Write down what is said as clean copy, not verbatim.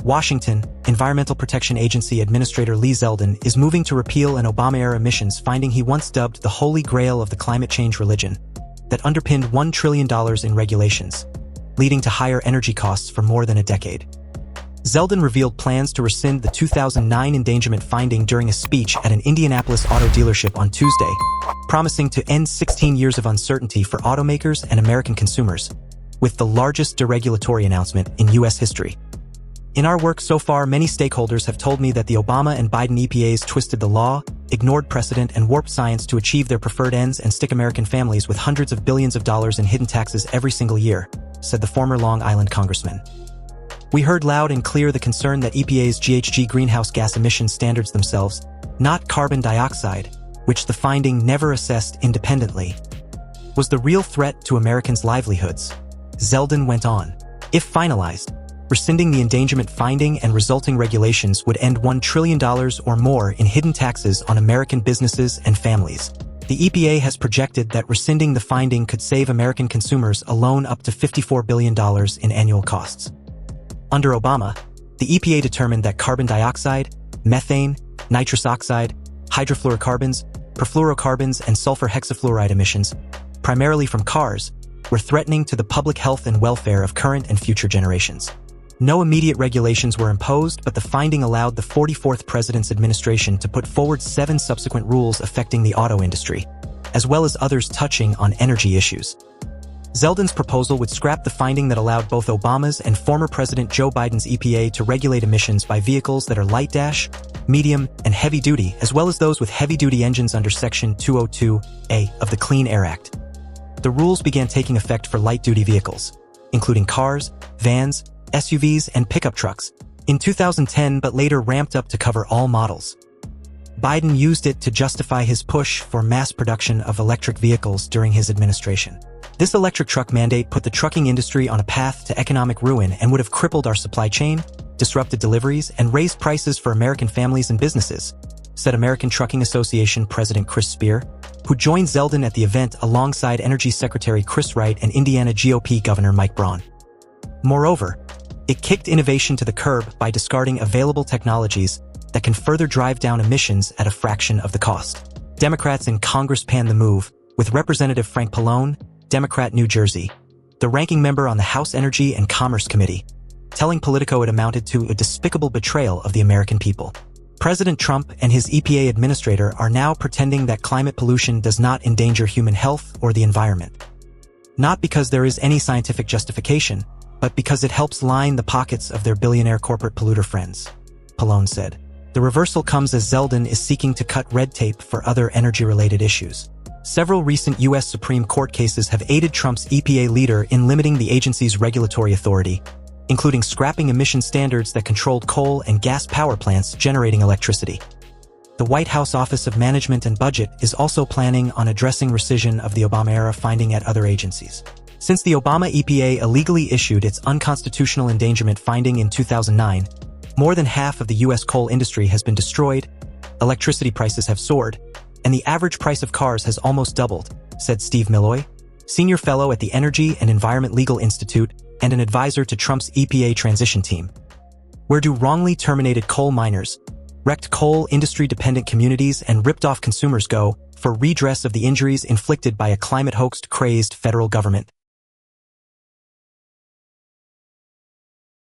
Washington, Environmental Protection Agency Administrator Lee Zeldin is moving to repeal an Obama-era emissions finding he once dubbed the holy grail of the climate change religion that underpinned $1 trillion in regulations, leading to higher energy costs for more than a decade. Zeldin revealed plans to rescind the 2009 endangerment finding during a speech at an Indianapolis auto dealership on Tuesday, promising to end 16 years of uncertainty for automakers and American consumers, with the largest deregulatory announcement in U.S. history. In our work so far, many stakeholders have told me that the Obama and Biden EPAs twisted the law, ignored precedent, and warped science to achieve their preferred ends and stick American families with hundreds of billions of dollars in hidden taxes every single year, said the former Long Island congressman. We heard loud and clear the concern that EPA's GHG greenhouse gas emission standards themselves, not carbon dioxide, which the finding never assessed independently, was the real threat to Americans' livelihoods. Zeldin went on. If finalized, rescinding the endangerment finding and resulting regulations would end $1 trillion or more in hidden taxes on American businesses and families. The EPA has projected that rescinding the finding could save American consumers alone up to $54 billion in annual costs. Under Obama, the EPA determined that carbon dioxide, methane, nitrous oxide, hydrofluorocarbons, perfluorocarbons, and sulfur hexafluoride emissions, primarily from cars, were threatening to the public health and welfare of current and future generations. No immediate regulations were imposed, but the finding allowed the 44th president's administration to put forward 7 subsequent rules affecting the auto industry, as well as others touching on energy issues. Zeldin's proposal would scrap the finding that allowed both Obama's and former President Joe Biden's EPA to regulate emissions by vehicles that are light dash, medium, and heavy duty, as well as those with heavy-duty engines under Section 202A of the Clean Air Act. The rules began taking effect for light-duty vehicles, including cars, vans, SUVs, and pickup trucks, in 2010 but later ramped up to cover all models. Biden used it to justify his push for mass production of electric vehicles during his administration. This electric truck mandate put the trucking industry on a path to economic ruin and would have crippled our supply chain, disrupted deliveries, and raised prices for American families and businesses, said American Trucking Association President Chris Spear, who joined Zeldin at the event alongside Energy Secretary Chris Wright and Indiana GOP Governor Mike Braun. Moreover, it kicked innovation to the curb by discarding available technologies that can further drive down emissions at a fraction of the cost. Democrats in Congress panned the move, with Representative Frank Pallone, Democrat, New Jersey, the ranking member on the House Energy and Commerce Committee, telling Politico it amounted to a despicable betrayal of the American people. President Trump and his EPA administrator are now pretending that climate pollution does not endanger human health or the environment. Not because there is any scientific justification, but because it helps line the pockets of their billionaire corporate polluter friends, Pallone said. The reversal comes as Zeldin is seeking to cut red tape for other energy-related issues. Several recent U.S. Supreme Court cases have aided Trump's EPA leader in limiting the agency's regulatory authority, including scrapping emission standards that controlled coal and gas power plants generating electricity. The White House Office of Management and Budget is also planning on addressing rescission of the Obama-era finding at other agencies. Since the Obama EPA illegally issued its unconstitutional endangerment finding in 2009, more than half of the U.S. coal industry has been destroyed, electricity prices have soared, and the average price of cars has almost doubled, said Steve Milloy, senior fellow at the Energy and Environment Legal Institute and an advisor to Trump's EPA transition team. Where do wrongly terminated coal miners, wrecked coal industry-dependent communities, and ripped-off consumers go for redress of the injuries inflicted by a climate-hoaxed, crazed federal government?